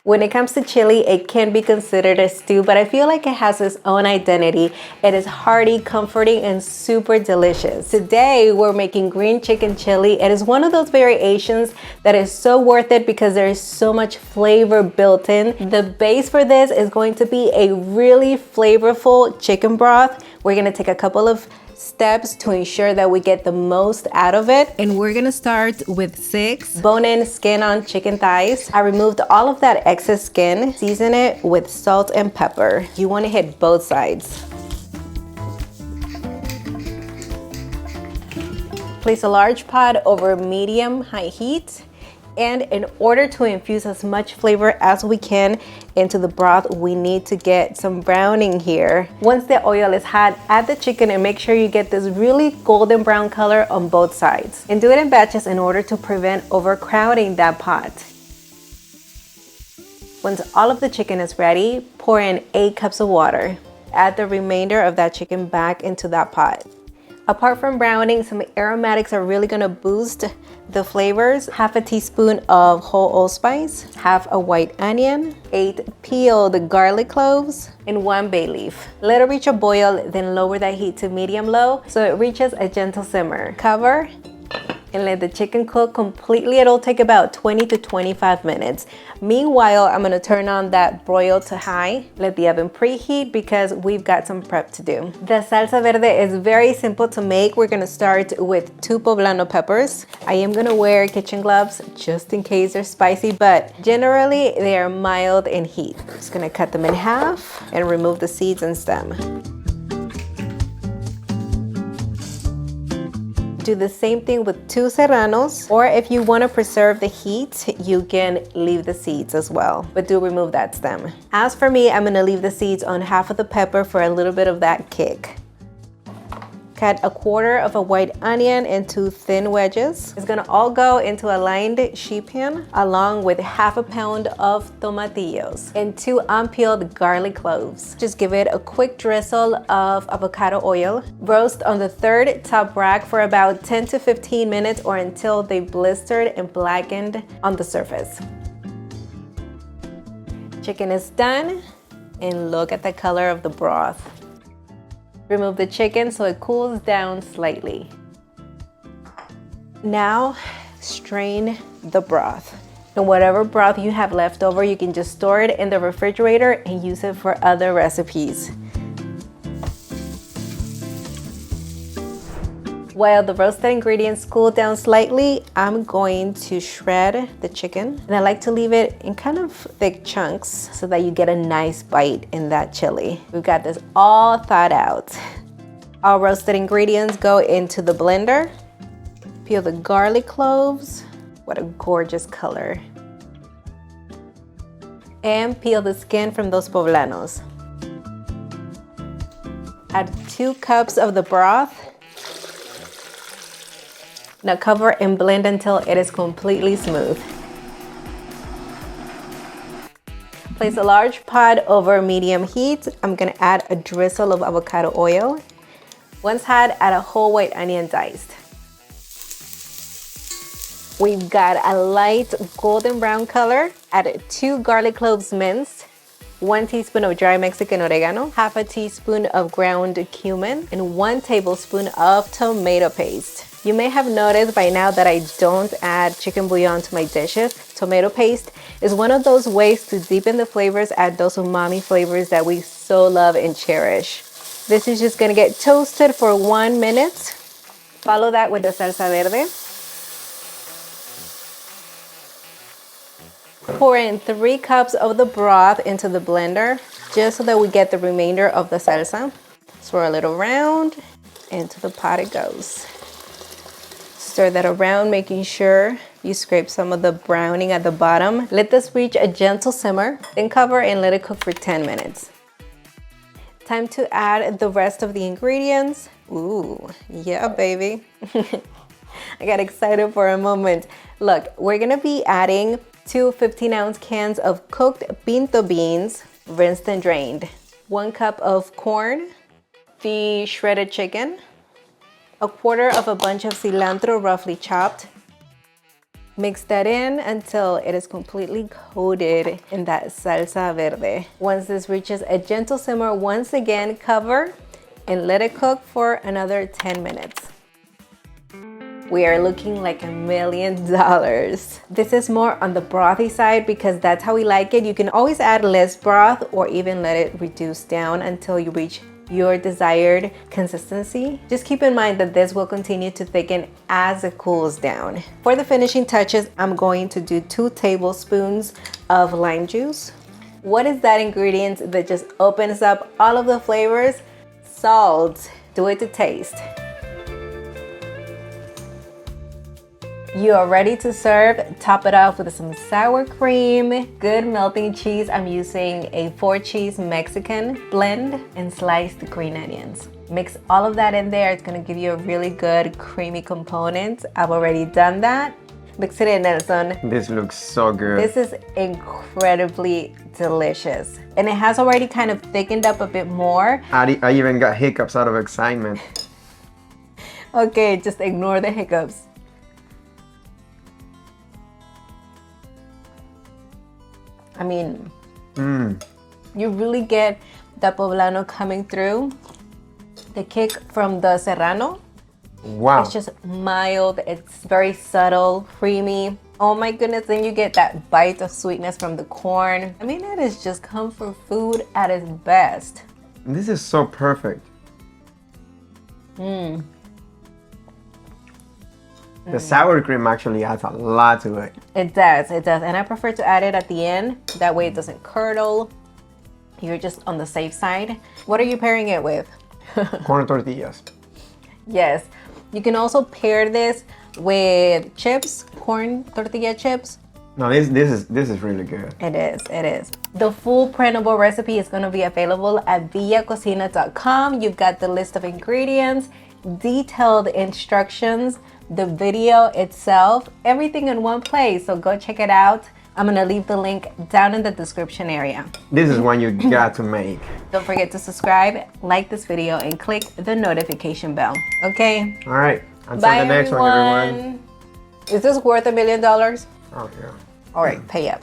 When it comes to chili, it can be considered a stew, but I feel like it has its own identity. It is hearty, comforting, and super delicious. Today, we're making green chicken chili. It is one of those variations that is so worth it because there is so much flavor built in. The base for this is going to be a really flavorful chicken broth. We're gonna take a couple of steps to ensure that we get the most out of it. And we're gonna start with 6 bone-in, skin-on chicken thighs. I removed all of that excess skin. Season it with salt and pepper. You wanna hit both sides. Place a large pot over medium-high heat. And in order to infuse as much flavor as we can into the broth, we need to get some browning here. Once the oil is hot, add the chicken and make sure you get this really golden brown color on both sides. And do it in batches in order to prevent overcrowding that pot. Once all of the chicken is ready, pour in 8 cups of water. Add the remainder of that chicken back into that pot. Apart from browning, some aromatics are really gonna boost the flavors. Half a teaspoon of whole allspice, half a white onion, 8 peeled garlic cloves, and 1 bay leaf. Let it reach a boil, then lower that heat to medium-low so it reaches a gentle simmer. Cover and let the chicken cook completely. It'll take about 20 to 25 minutes. Meanwhile, I'm gonna turn on that broil to high. Let the oven preheat because we've got some prep to do. The salsa verde is very simple to make. We're gonna start with 2 poblano peppers. I am gonna wear kitchen gloves just in case they're spicy, but generally they are mild in heat. Just gonna cut them in half and remove the seeds and stem. Do the same thing with 2 serranos, or if you want to preserve the heat, you can leave the seeds as well, but do remove that stem. As for me, I'm going to leave the seeds on half of the pepper for a little bit of that kick. Cut a quarter of a white onion into thin wedges. It's gonna all go into a lined sheet pan along with half a pound of tomatillos and 2 unpeeled garlic cloves. Just give it a quick drizzle of avocado oil. Roast on the 3rd top rack for about 10 to 15 minutes or until they blistered and blackened on the surface. Chicken is done and look at the color of the broth. Remove the chicken so it cools down slightly. Now, strain the broth. And whatever broth you have left over, you can just store it in the refrigerator and use it for other recipes. While the roasted ingredients cool down slightly, I'm going to shred the chicken. And I like to leave it in kind of thick chunks so that you get a nice bite in that chili. We've got this all thought out. All roasted ingredients go into the blender. Peel the garlic cloves. What a gorgeous color. And peel the skin from those poblanos. Add 2 cups of the broth. Now cover and blend until it is completely smooth. Place a large pot over medium heat. I'm gonna add a drizzle of avocado oil. Once hot, add a whole white onion diced. We've got a light golden brown color. Add 2 garlic cloves minced, 1 teaspoon of dry Mexican oregano, half a teaspoon of ground cumin, and 1 tablespoon of tomato paste. You may have noticed by now that I don't add chicken bouillon to my dishes. Tomato paste is one of those ways to deepen the flavors, add those umami flavors that we so love and cherish. This is just gonna get toasted for 1 minute. Follow that with the salsa verde. Pour in 3 cups of the broth into the blender, just so that we get the remainder of the salsa. Swirl it around, into the pot it goes. Stir that around, making sure you scrape some of the browning at the bottom. Let this reach a gentle simmer, then cover and let it cook for 10 minutes. Time to add the rest of the ingredients. Ooh, yeah, baby. I got excited for a moment. Look, we're gonna be adding 2 15-ounce cans of cooked pinto beans, rinsed and drained, 1 cup of corn, the shredded chicken, a quarter of a bunch of cilantro roughly chopped, Mix that in until it is completely coated in that salsa verde. Once this reaches a gentle simmer, once again cover and let it cook for another 10 minutes. We are looking like $1 million. This is more on the brothy side because that's how we like it. You can always add less broth or even let it reduce down until you reach your desired consistency. Just keep in mind that this will continue to thicken as it cools down. For the finishing touches, I'm going to do 2 tablespoons of lime juice. What is that ingredient that just opens up all of the flavors? Salt. Do it to taste. You are ready to serve. Top it off with some sour cream, good melting cheese. I'm using a 4-cheese Mexican blend and sliced green onions. Mix all of that in there. It's gonna give you a really good creamy component. I've already done that. Mix it in, Nelson. This looks so good. This is incredibly delicious. And it has already kind of thickened up a bit more. I even got hiccups out of excitement. Okay, just ignore the hiccups. I mean, you really get the poblano coming through. The kick from the serrano. Wow. It's just mild, it's very subtle, creamy. Oh my goodness, then you get that bite of sweetness from the corn. I mean, it is just comfort food at its best. This is so perfect. The sour cream actually adds a lot to it. It does. And I prefer to add it at the end. That way it doesn't curdle. You're just on the safe side. What are you pairing it with? Corn tortillas. Yes. You can also pair this with chips, corn tortilla chips. No, this is really good. It is. The full printable recipe is going to be available at villacocina.com. You've got the list of ingredients, detailed instructions, the video itself, everything in one place. So go check it out. I'm gonna leave the link down in the description area. This is one you got to make. Don't forget to subscribe, like this video, and click the notification bell. Okay? All right. Until Bye, the next one, everyone. Is this worth $1 million? Oh, yeah. All right, pay up.